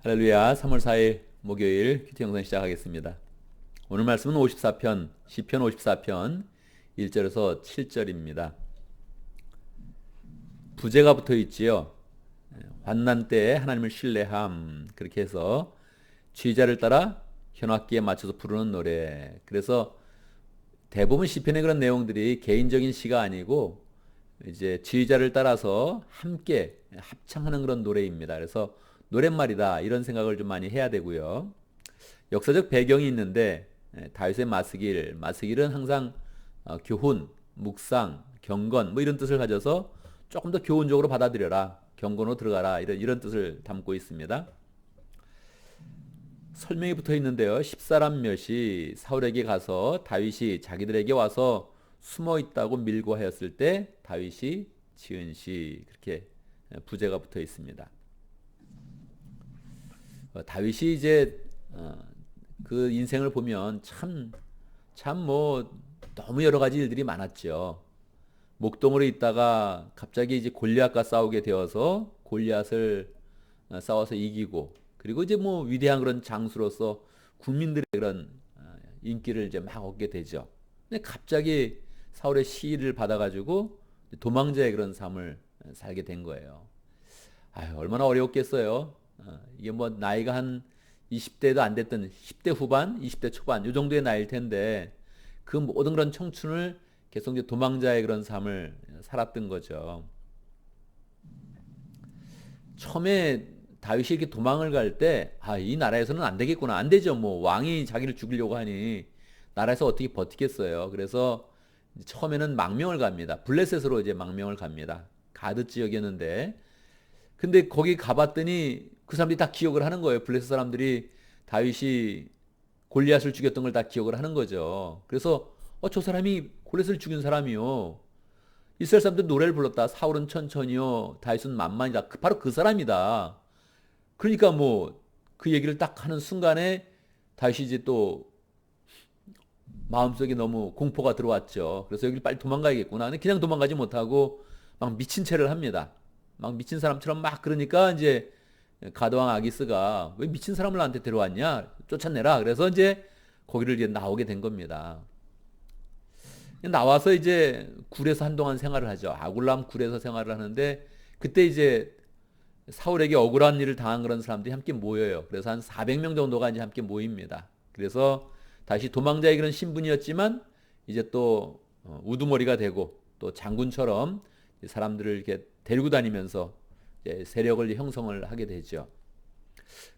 할렐루야. 3월 4일 목요일 큐티 영상 시작하겠습니다. 오늘 말씀은 54편, 시편 54편 1절에서 7절입니다. 부제가 붙어 있지요. 환난 때에 하나님을 신뢰함. 그렇게 해서 취자를 따라 현악기에 맞춰서 부르는 노래. 그래서 대부분 시편의 그런 내용들이 개인적인 시가 아니고 이제 지휘자를 따라서 함께 합창하는 그런 노래입니다. 그래서 노랫말이다 이런 생각을 좀 많이 해야 되고요. 역사적 배경이 있는데 다윗의 마스길은 항상 교훈, 묵상, 경건 뭐 이런 뜻을 가져서 조금 더 교훈적으로 받아들여라, 경건으로 들어가라 이런 뜻을 담고 있습니다. 설명이 붙어 있는데요. 10사람 몇이 사울에게 가서 다윗이 자기들에게 와서 숨어 있다고 밀고 하였을 때 다윗이 지은 시, 그렇게 부제가 붙어 있습니다. 다윗이 이제 그 인생을 보면 참 뭐 너무 여러 가지 일들이 많았죠. 목동으로 있다가 갑자기 이제 골리앗과 싸우게 되어서 골리앗을 싸워서 이기고, 그리고 이제 뭐 위대한 그런 장수로서 국민들의 그런 인기를 이제 막 얻게 되죠. 근데 갑자기 사울의 시위를 받아가지고 도망자의 그런 삶을 살게 된 거예요. 아유, 얼마나 어려웠겠어요. 이게 뭐 나이가 한 20대도 안 됐던 10대 후반, 20대 초반 이 정도의 나이일 텐데 그 모든 그런 청춘을 계속 이제 도망자의 그런 삶을 살았던 거죠. 처음에 다윗이 이렇게 도망을 갈 때, 이 나라에서는 안 되겠구나. 안 되죠. 뭐 왕이 자기를 죽이려고 하니 나라에서 어떻게 버티겠어요. 그래서 처음에는 망명을 갑니다. 블레셋으로 이제 망명을 갑니다. 가드 지역이었는데, 근데 거기 가봤더니 그 사람들이 다 기억을 하는 거예요. 블레셋 사람들이 다윗이 골리앗을 죽였던 걸 다 기억을 하는 거죠. 그래서 저 사람이 골리앗을 죽인 사람이요. 이스라엘 사람들 노래를 불렀다. 사울은 천천히요, 다윗은 만만이다. 바로 그 사람이다. 그러니까 뭐 그 얘기를 딱 하는 순간에 다윗이 이제 또 마음속에 너무 공포가 들어왔죠. 그래서 여기 빨리 도망가야겠구나. 근데 그냥 도망가지 못하고 막 미친 채를 합니다. 막 미친 사람처럼 막, 그러니까 이제 가드왕 아기스가 왜 미친 사람을 나한테 데려왔냐? 쫓아내라. 그래서 이제 거기를 이제 나오게 된 겁니다. 나와서 이제 굴에서 한동안 생활을 하죠. 아굴람 굴에서 생활을 하는데, 그때 이제 사울에게 억울한 일을 당한 그런 사람들이 함께 모여요. 그래서 한 400명 정도가 이제 함께 모입니다. 그래서 다시 도망자의 그런 신분이었지만 이제 또 우두머리가 되고 또 장군처럼 사람들을 이렇게 데리고 다니면서 이제 세력을 형성을 하게 되죠.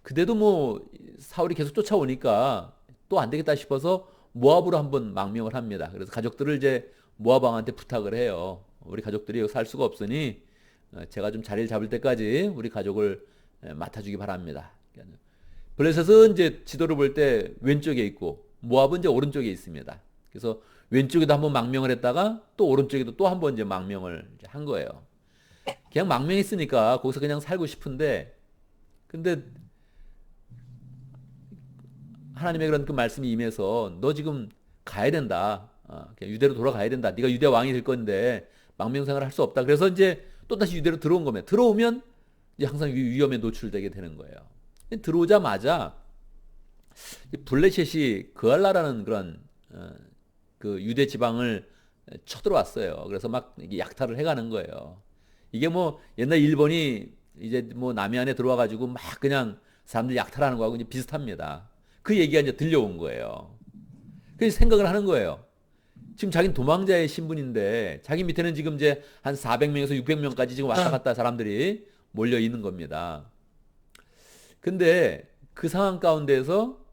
그때도 뭐 사울이 계속 쫓아오니까 또 안 되겠다 싶어서 모압으로 한번 망명을 합니다. 그래서 가족들을 이제 모압 왕한테 부탁을 해요. 우리 가족들이 여기 살 수가 없으니 제가 좀 자리를 잡을 때까지 우리 가족을 맡아주기 바랍니다. 블레셋은 이제 지도를 볼 때 왼쪽에 있고 모압은 이제 오른쪽에 있습니다. 그래서 왼쪽에도 한번 망명을 했다가 또 오른쪽에도 또 한번 이제 망명을 이제 한 거예요. 그냥 망명했으니까 거기서 그냥 살고 싶은데, 근데 하나님의 그런 그 말씀이 임해서 너 지금 가야 된다. 그냥 유대로 돌아가야 된다. 네가 유대 왕이 될 건데 망명생활을 할 수 없다. 그래서 이제 또 다시 유대로 들어온 겁니다. 들어오면 이제 항상 위험에 노출되게 되는 거예요. 들어오자마자 블레셋이 그알라라는 그런 그 유대 지방을 쳐들어왔어요. 그래서 막 약탈을 해가는 거예요. 이게 뭐 옛날 일본이 이제 뭐 남해안에 들어와가지고 막 그냥 사람들 약탈하는 거하고 이제 비슷합니다. 그 얘기가 이제 들려온 거예요. 그래서 생각을 하는 거예요. 지금 자기는 도망자의 신분인데 자기 밑에는 지금 이제 한 400명에서 600명까지 지금 왔다 갔다 사람들이 몰려 있는 겁니다. 근데 그 상황 가운데서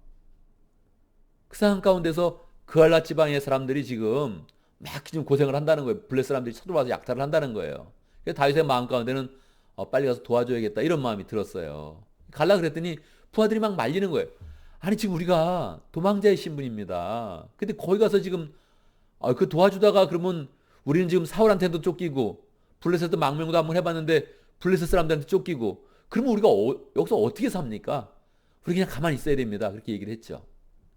그알라 지방의 사람들이 지금 막 지금 고생을 한다는 거예요. 블레셋 사람들이 쳐들어와서 약탈을 한다는 거예요. 그래서 다윗의 마음 가운데는 빨리 가서 도와줘야겠다 이런 마음이 들었어요. 갈라 그랬더니 부하들이 막 말리는 거예요. 아니 지금 우리가 도망자의 신분입니다. 근데 거기 가서 지금 그 도와주다가 그러면 우리는 지금 사울한테도 쫓기고 블레셋도 망명도 한번 해봤는데 블레셋 사람들한테 쫓기고 그러면 우리가 여기서 어떻게 삽니까? 우리 그냥 가만히 있어야 됩니다. 그렇게 얘기를 했죠.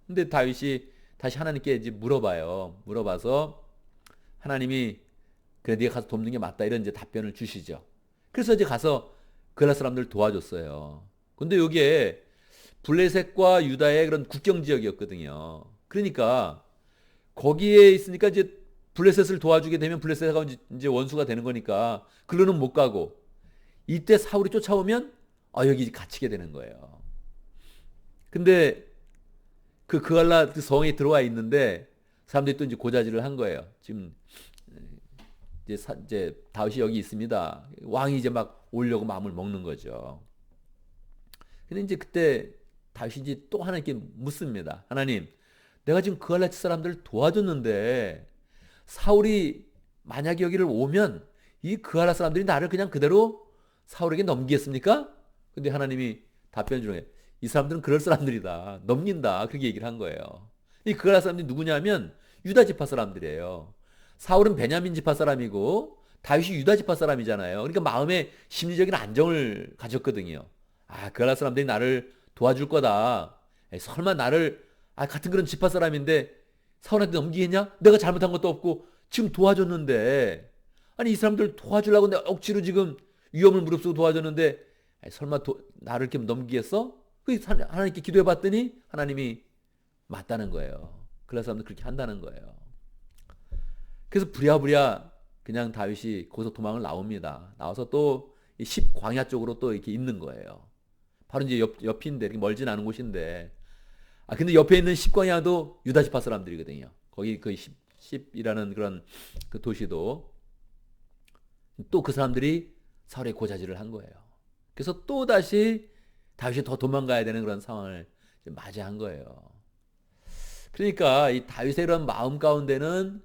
근데 다윗이 다시 하나님께 이제 물어봐요. 물어봐서 하나님이 그래 네가 가서 돕는 게 맞다 이런 이제 답변을 주시죠. 그래서 이제 가서 그라 사람들 도와줬어요. 근데 이게 블레셋과 유다의 그런 국경 지역이었거든요. 그러니까 거기에 있으니까 이제 블레셋을 도와주게 되면 블레셋가 이제 원수가 되는 거니까 글로는 못 가고, 이때 사울이 쫓아오면 여기 갇히게 되는 거예요. 근데 그 그알라 그 성에 들어와 있는데 사람들이 또 이제 고자질을 한 거예요. 지금 이제 다윗이 여기 있습니다. 왕이 이제 막 오려고 마음을 먹는 거죠. 근데 이제 그때 다윗이 이제 또 하나님께 묻습니다. 하나님, 내가 지금 그알라 사람들을 도와줬는데 사울이 만약에 여기를 오면 이 그알라 사람들이 나를 그냥 그대로 사울에게 넘기겠습니까? 근데 하나님이 답변 주는 거예요. 이 사람들은 그럴 사람들이다. 넘긴다. 그렇게 얘기를 한 거예요. 이 그알라 사람들이 누구냐면 유다 지파 사람들이에요. 사울은 베냐민 지파 사람이고 다윗이 유다 지파 사람이잖아요. 그러니까 마음에 심리적인 안정을 가졌거든요. 그알라 사람들이 나를 도와줄 거다. 설마 나를 같은 그런 지파 사람인데 사울한테 넘기겠냐? 내가 잘못한 것도 없고 지금 도와줬는데, 아니 이 사람들 도와주려고 내가 억지로 지금 위험을 무릅쓰고 도와줬는데 설마 나를 이렇게 넘기겠어? 하나님께 기도해 봤더니 하나님이 맞다는 거예요. 그래서 사람들 그렇게 한다는 거예요. 그래서 부랴부랴 그냥 다윗이 거기서 도망을 나옵니다. 나와서 또 십 광야 쪽으로 또 이렇게 있는 거예요. 바로 이제 옆인데 이렇게 멀진 않은 곳인데, 근데 옆에 있는 십 광야도 유다 지파 사람들이거든요. 거기 그 십이라는 그런 그 도시도 또 그 사람들이 사울의 고자질을 한 거예요. 그래서 또 다시 다윗이 더 도망가야 되는 그런 상황을 맞이한 거예요. 그러니까 이 다윗의 이런 마음 가운데는,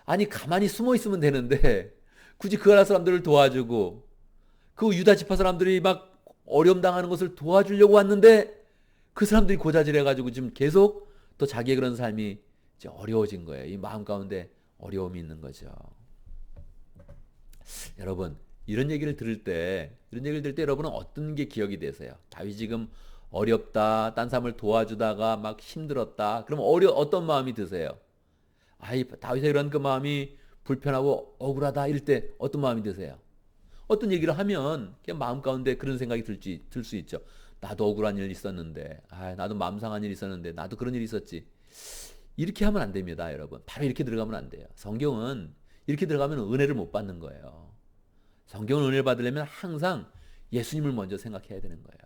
아니 가만히 숨어 있으면 되는데 굳이 그 나라 사람들을 도와주고 그 유다 지파 사람들이 막 어려움 당하는 것을 도와주려고 왔는데 그 사람들이 고자질해가지고 지금 계속 또 자기의 그런 삶이 이제 어려워진 거예요. 이 마음 가운데 어려움이 있는 거죠. 여러분, 이런 얘기를 들을 때 여러분은 어떤 게 기억이 되세요? 다윗이 지금 어렵다, 딴 사람을 도와주다가 막 힘들었다. 그럼 어떤 마음이 드세요? 다윗의 이런 그 마음이 불편하고 억울하다 이럴 때 어떤 마음이 드세요? 어떤 얘기를 하면 그냥 마음 가운데 그런 생각이 들 수 있죠. 나도 억울한 일 있었는데, 나도 마음 상한 일 있었는데, 나도 그런 일이 있었지. 이렇게 하면 안 됩니다, 여러분. 바로 이렇게 들어가면 안 돼요. 성경은 이렇게 들어가면 은혜를 못 받는 거예요. 성경은 은혜를 받으려면 항상 예수님을 먼저 생각해야 되는 거예요.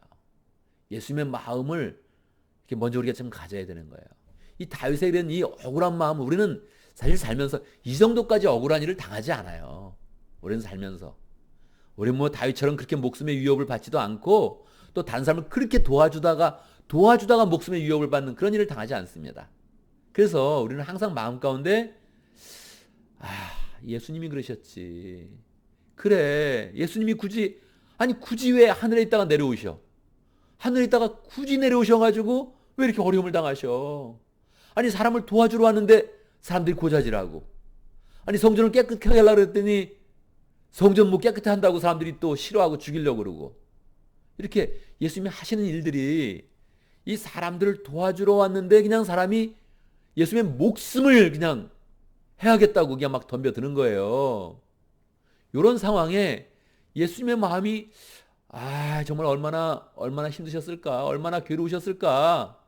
예수님의 마음을 이렇게 먼저 우리가 좀 가져야 되는 거예요. 이 다윗의 이런 이 억울한 마음, 우리는 사실 살면서 이 정도까지 억울한 일을 당하지 않아요. 우리는 살면서. 우리는 뭐 다윗처럼 그렇게 목숨의 위협을 받지도 않고 또 다른 사람을 그렇게 도와주다가 목숨의 위협을 받는 그런 일을 당하지 않습니다. 그래서 우리는 항상 마음 가운데 예수님이 그러셨지. 그래, 예수님이 굳이 왜 하늘에 있다가 내려오셔? 하늘에 있다가 굳이 내려오셔가지고 왜 이렇게 어려움을 당하셔? 사람을 도와주러 왔는데 사람들이 고자질하고, 성전을 깨끗하게 하려고 그랬더니 성전 뭐 깨끗하게 한다고 사람들이 또 싫어하고 죽이려고 그러고, 이렇게 예수님이 하시는 일들이 이 사람들을 도와주러 왔는데 그냥 사람이 예수님의 목숨을 그냥 해야겠다고 그냥 막 덤벼드는 거예요. 이런 상황에 예수님의 마음이 정말 얼마나 힘드셨을까, 얼마나 괴로우셨을까,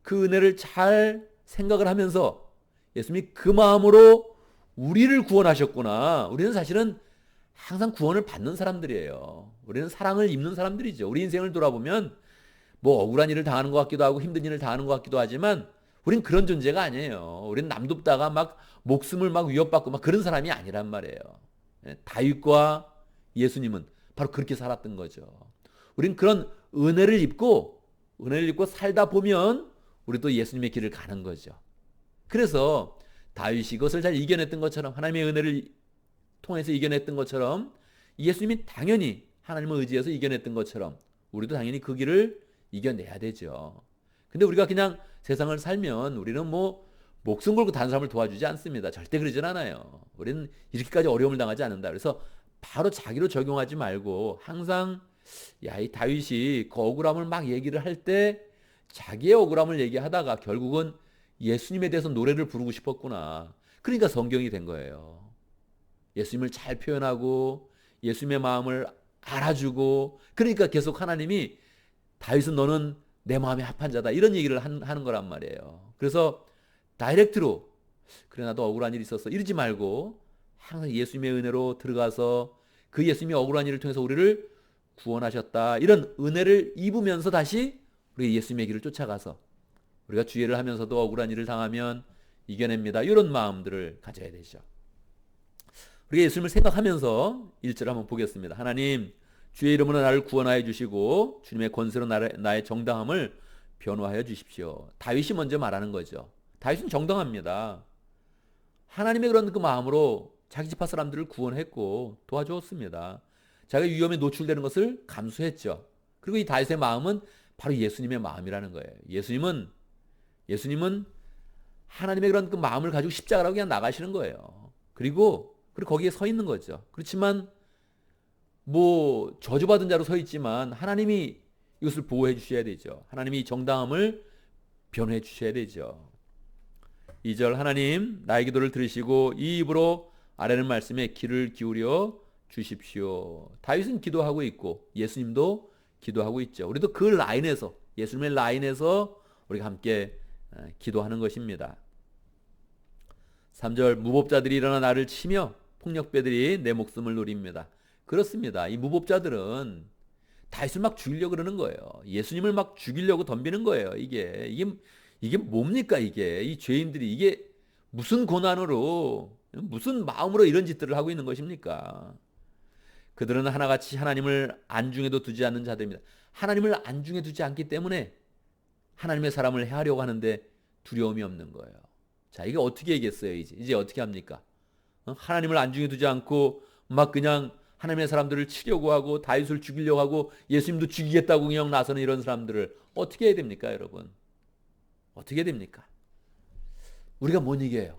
그 은혜를 잘 생각을 하면서 예수님이 그 마음으로 우리를 구원하셨구나. 우리는 사실은 항상 구원을 받는 사람들이에요. 우리는 사랑을 입는 사람들이죠. 우리 인생을 돌아보면 뭐 억울한 일을 당하는 것 같기도 하고 힘든 일을 당하는 것 같기도 하지만 우린 그런 존재가 아니에요. 우린 남돋다가 막 목숨을 막 위협받고 막 그런 사람이 아니란 말이에요. 다윗과 예수님은 바로 그렇게 살았던 거죠. 우린 그런 은혜를 입고 살다 보면 우리도 예수님의 길을 가는 거죠. 그래서 다윗이 그것을 잘 이겨냈던 것처럼, 하나님의 은혜를 통해서 이겨냈던 것처럼, 예수님이 당연히 하나님을 의지해서 이겨냈던 것처럼 우리도 당연히 그 길을 이겨내야 되죠. 근데 우리가 그냥 세상을 살면 우리는 뭐 목숨 걸고 다른 사람을 도와주지 않습니다. 절대 그러진 않아요. 우리는 이렇게까지 어려움을 당하지 않는다. 그래서 바로 자기로 적용하지 말고 항상 이 다윗이 그 억울함을 막 얘기를 할 때 자기의 억울함을 얘기하다가 결국은 예수님에 대해서 노래를 부르고 싶었구나. 그러니까 성경이 된 거예요. 예수님을 잘 표현하고 예수님의 마음을 알아주고, 그러니까 계속 하나님이 다윗은 너는 내 마음에 합한 자다. 이런 얘기를 하는 거란 말이에요. 그래서 다이렉트로 그래 나도 억울한 일이 있었어 이러지 말고 항상 예수님의 은혜로 들어가서 그 예수님이 억울한 일을 통해서 우리를 구원하셨다. 이런 은혜를 입으면서 다시 우리 예수님의 길을 쫓아가서 우리가 주의를 하면서도 억울한 일을 당하면 이겨냅니다. 이런 마음들을 가져야 되죠. 우리가 예수님을 생각하면서 1절 한번 보겠습니다. 하나님 주의 이름으로 나를 구원하여 주시고 주님의 권세로 나의 정당함을 변호하여 주십시오. 다윗이 먼저 말하는 거죠. 다윗은 정당합니다. 하나님의 그런 그 마음으로 자기 지파 사람들을 구원했고 도와주었습니다. 자기가 위험에 노출되는 것을 감수했죠. 그리고 이 다윗의 마음은 바로 예수님의 마음이라는 거예요. 예수님은 하나님의 그런 그 마음을 가지고 십자가라고 그냥 나가시는 거예요. 그리고 거기에 서 있는 거죠. 그렇지만 뭐 저주받은 자로 서 있지만 하나님이 이것을 보호해 주셔야 되죠. 하나님이 정당함을 변호해 주셔야 되죠. 2절 하나님 나의 기도를 들으시고 이 입으로 아뢰는 말씀에 귀를 기울여 주십시오. 다윗은 기도하고 있고 예수님도 기도하고 있죠. 우리도 그 라인에서 예수님의 라인에서 우리가 함께 기도하는 것입니다. 3절 무법자들이 일어나 나를 치며 폭력배들이 내 목숨을 노립니다. 그렇습니다. 이 무법자들은 다윗을 막 죽이려고 그러는 거예요. 예수님을 막 죽이려고 덤비는 거예요. 이게 뭡니까 이게? 이 죄인들이 이게 무슨 고난으로 무슨 마음으로 이런 짓들을 하고 있는 것입니까? 그들은 하나같이 하나님을 안중에도 두지 않는 자들입니다. 하나님을 안중에 두지 않기 때문에 하나님의 사람을 해하려고 하는데 두려움이 없는 거예요. 자, 이게 어떻게 얘기했어요? 이제 어떻게 합니까? 하나님을 안중에 두지 않고 막 그냥 하나님의 사람들을 치려고 하고 다윗을 죽이려고 하고 예수님도 죽이겠다고 그냥 나서는 이런 사람들을 어떻게 해야 됩니까, 여러분? 어떻게 해야 됩니까? 우리가 못 이겨요.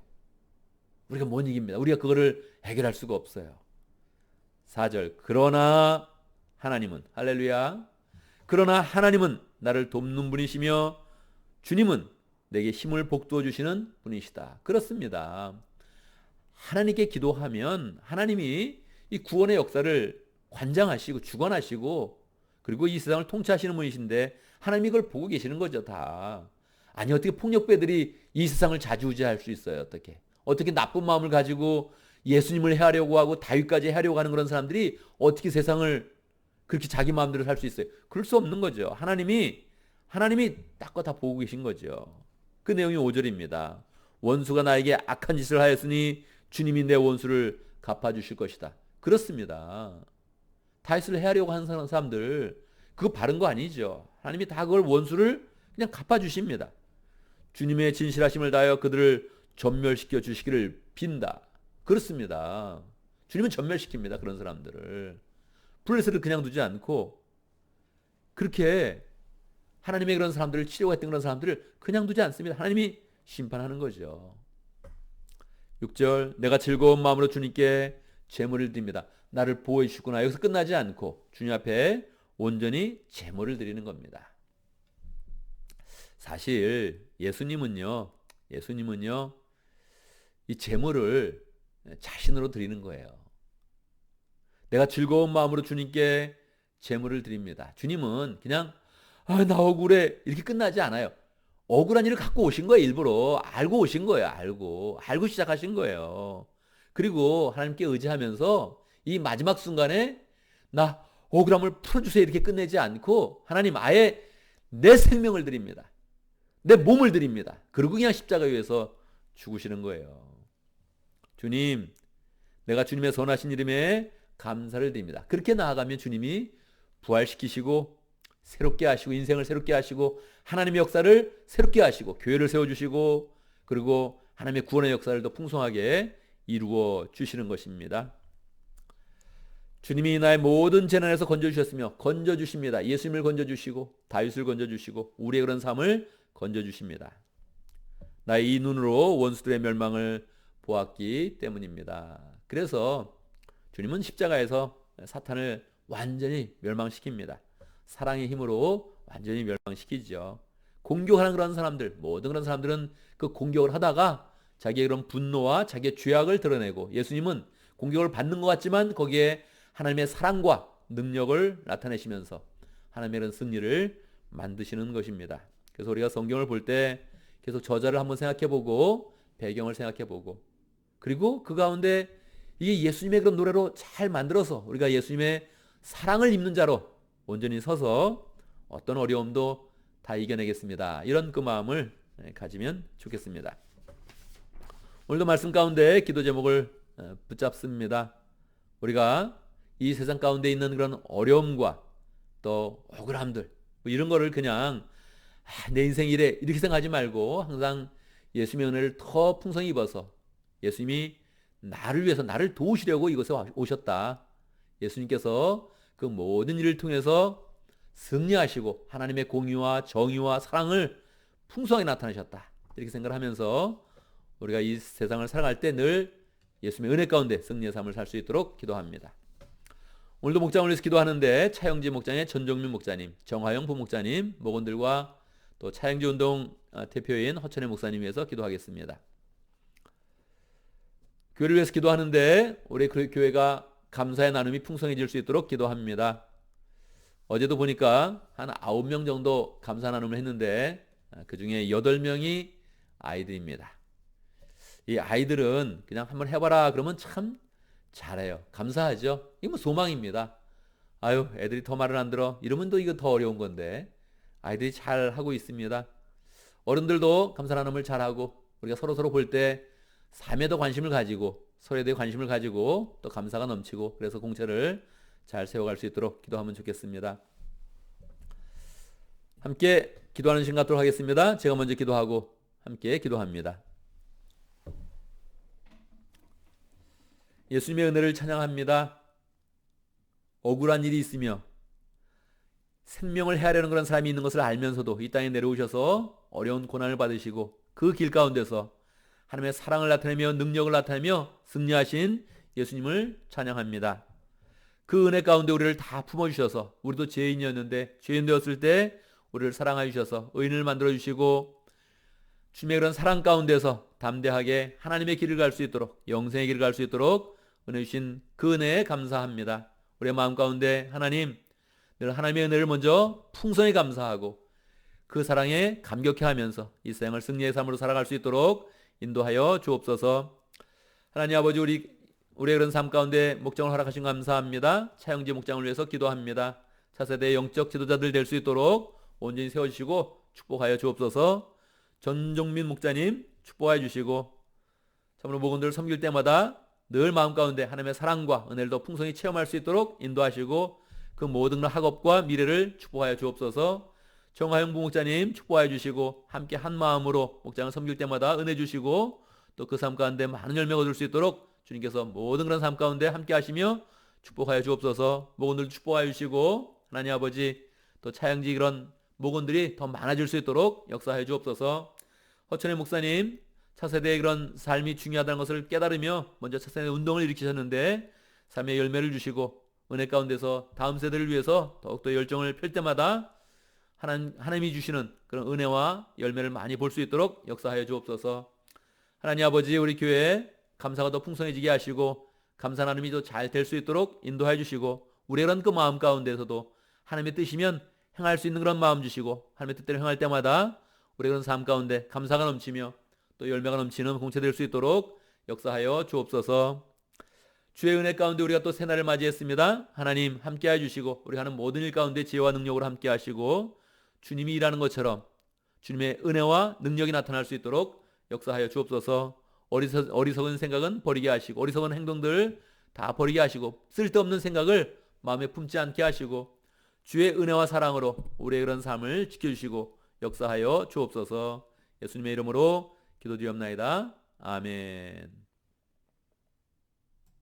우리가 못 이깁니다. 우리가 그거를 해결할 수가 없어요. 4절 그러나 하나님은 할렐루야. 그러나 하나님은 나를 돕는 분이시며 주님은 내게 힘을 복두어 주시는 분이시다. 그렇습니다. 하나님께 기도하면 하나님이 이 구원의 역사를 관장하시고 주관하시고 그리고 이 세상을 통치하시는 분이신데 하나님이 그걸 보고 계시는 거죠. 다. 아니 어떻게 폭력배들이 이 세상을 좌지우지할 수 있어요? 어떻게 나쁜 마음을 가지고 예수님을 해하려고 하고 다윗까지 해하려고 하는 그런 사람들이 어떻게 세상을 그렇게 자기 마음대로 살 수 있어요? 그럴 수 없는 거죠. 하나님이 딱 다 보고 계신 거죠. 그 내용이 5절입니다. 원수가 나에게 악한 짓을 하였으니 주님이 내 원수를 갚아주실 것이다. 그렇습니다. 다윗을 해하려고 하는 사람들 그거 바른 거 아니죠. 하나님이 다 그걸 원수를 그냥 갚아주십니다. 주님의 진실하심을 다하여 그들을 전멸시켜 주시기를 빈다. 그렇습니다. 주님은 전멸시킵니다. 그런 사람들을. 블레셋을 그냥 두지 않고 그렇게 하나님의 그런 사람들을 치려고 했던 그런 사람들을 그냥 두지 않습니다. 하나님이 심판하는 거죠. 6절 내가 즐거운 마음으로 주님께 제물을 드립니다. 나를 보호해 주시구나. 여기서 끝나지 않고 주님 앞에 온전히 제물을 드리는 겁니다. 사실 예수님은요 이 제물을 자신으로 드리는 거예요. 내가 즐거운 마음으로 주님께 제물을 드립니다. 주님은 그냥 나 억울해 이렇게 끝나지 않아요. 억울한 일을 갖고 오신 거예요. 일부러 알고 오신 거예요. 알고 시작하신 거예요. 그리고 하나님께 의지하면서 이 마지막 순간에 나 억울함을 풀어주세요 이렇게 끝내지 않고 하나님 아예 내 생명을 드립니다. 내 몸을 드립니다. 그리고 그냥 십자가 위에서 죽으시는 거예요. 주님 내가 주님의 선하신 이름에 감사를 드립니다. 그렇게 나아가면 주님이 부활시키시고 새롭게 하시고 인생을 새롭게 하시고 하나님의 역사를 새롭게 하시고 교회를 세워주시고 그리고 하나님의 구원의 역사를 더 풍성하게 이루어 주시는 것입니다. 주님이 나의 모든 재난에서 건져주셨으며 건져주십니다. 예수님을 건져주시고 다윗을 건져주시고 우리의 그런 삶을 건져주십니다. 나의 이 눈으로 원수들의 멸망을 보았기 때문입니다. 그래서 주님은 십자가에서 사탄을 완전히 멸망시킵니다. 사랑의 힘으로 완전히 멸망시키죠. 공격하는 그런 사람들, 모든 그런 사람들은 그 공격을 하다가 자기의 그런 분노와 자기의 죄악을 드러내고 예수님은 공격을 받는 것 같지만 거기에 하나님의 사랑과 능력을 나타내시면서 하나님의 그런 승리를 만드시는 것입니다. 그래서 우리가 성경을 볼 때 계속 저자를 한번 생각해보고 배경을 생각해보고 그리고 그 가운데 이게 예수님의 그런 노래로 잘 만들어서 우리가 예수님의 사랑을 입는 자로 온전히 서서 어떤 어려움도 다 이겨내겠습니다. 이런 그 마음을 가지면 좋겠습니다. 오늘도 말씀 가운데 기도 제목을 붙잡습니다. 우리가 이 세상 가운데 있는 그런 어려움과 또 억울함들 이런 거를 그냥 내 인생 이래 이렇게 생각하지 말고 항상 예수님의 은혜를 더 풍성히 입어서 예수님이 나를 위해서 나를 도우시려고 이곳에 오셨다. 예수님께서 그 모든 일을 통해서 승리하시고 하나님의 공의와 정의와 사랑을 풍성하게 나타내셨다. 이렇게 생각을 하면서 우리가 이 세상을 살아갈 때 늘 예수님의 은혜 가운데 승리의 삶을 살 수 있도록 기도합니다. 오늘도 목장을 위해서 기도하는데 차영지 목장의 전종민 목사님, 정화영 부목사님, 목원들과 또 차영지 운동 대표인 허천혜 목사님 위해서 기도하겠습니다. 교회를 위해서 기도하는데 우리 교회가 감사의 나눔이 풍성해질 수 있도록 기도합니다. 어제도 보니까 한 9명 정도 감사 나눔을 했는데 그 중에 8명이 아이들입니다. 이 아이들은 그냥 한번 해봐라 그러면 참 잘해요. 감사하죠. 이게 뭐 소망입니다. 아유 애들이 더 말을 안 들어 이러면 또 이거 더 어려운 건데 아이들이 잘 하고 있습니다. 어른들도 감사 나눔을 잘하고 우리가 서로 볼 때 삶에 더 관심을 가지고 서로에 대해 관심을 가지고 또 감사가 넘치고 그래서 공체를 잘 세워갈 수 있도록 기도하면 좋겠습니다. 함께 기도하는 시간 갖도록 하겠습니다. 제가 먼저 기도하고 함께 기도합니다. 예수님의 은혜를 찬양합니다. 억울한 일이 있으며 생명을 해하려는 그런 사람이 있는 것을 알면서도 이 땅에 내려오셔서 어려운 고난을 받으시고 그 길 가운데서 하나님의 사랑을 나타내며 능력을 나타내며 승리하신 예수님을 찬양합니다. 그 은혜 가운데 우리를 다 품어주셔서 우리도 죄인이었는데 죄인 되었을 때 우리를 사랑하여 주셔서 의인을 만들어 주시고 주님의 그런 사랑 가운데서 담대하게 하나님의 길을 갈 수 있도록 영생의 길을 갈 수 있도록 은혜 주신 그 은혜에 감사합니다. 우리의 마음 가운데 하나님 늘 하나님의 은혜를 먼저 풍성히 감사하고 그 사랑에 감격해하면서 이 세상을 승리의 삶으로 살아갈 수 있도록 인도하여 주옵소서. 하나님 아버지 우리의 그런 삶 가운데 목장을 허락하신 거 감사합니다. 차영지 목장을 위해서 기도합니다. 차세대 영적 지도자들 될 수 있도록 온전히 세워주시고 축복하여 주옵소서. 전종민 목자님 축복하여 주시고 참으로 목원들을 섬길 때마다 늘 마음 가운데 하나님의 사랑과 은혜를 더 풍성히 체험할 수 있도록 인도하시고 그 모든 학업과 미래를 축복하여 주옵소서. 정하영 부목자님 축복하여 주시고 함께 한 마음으로 목장을 섬길 때마다 은혜 주시고 또 그 삶 가운데 많은 열매가 얻을 수 있도록 주님께서 모든 그런 삶 가운데 함께 하시며 축복하여 주옵소서. 목원들도 축복하여 주시고 하나님 아버지 또 차영지 그런 목원들이 더 많아질 수 있도록 역사하여 주옵소서. 허천의 목사님 차세대의 그런 삶이 중요하다는 것을 깨달으며 먼저 차세대 운동을 일으키셨는데 삶의 열매를 주시고 은혜 가운데서 다음 세대를 위해서 더욱더 열정을 펼 때마다 하나님이 주시는 그런 은혜와 열매를 많이 볼 수 있도록 역사하여 주옵소서. 하나님 아버지 우리 교회에 감사가 더 풍성해지게 하시고 감사 나눔이 더 잘 될 수 있도록 인도해 주시고 우리의 그런 그 마음 가운데서도 하나님의 뜻이면 행할 수 있는 그런 마음 주시고 하나님의 뜻대로 행할 때마다 우리의 그런 삶 가운데 감사가 넘치며 또 열매가 넘치는 공체될 수 있도록 역사하여 주옵소서. 주의 은혜 가운데 우리가 또 새날을 맞이했습니다. 하나님 함께해 주시고 우리 하는 모든 일 가운데 지혜와 능력으로 함께 하시고 주님이 일하는 것처럼 주님의 은혜와 능력이 나타날 수 있도록 역사하여 주옵소서. 어리석은 생각은 버리게 하시고 어리석은 행동들 다 버리게 하시고 쓸데없는 생각을 마음에 품지 않게 하시고 주의 은혜와 사랑으로 우리의 그런 삶을 지켜주시고 역사하여 주옵소서. 예수님의 이름으로 기도드리옵나이다. 아멘.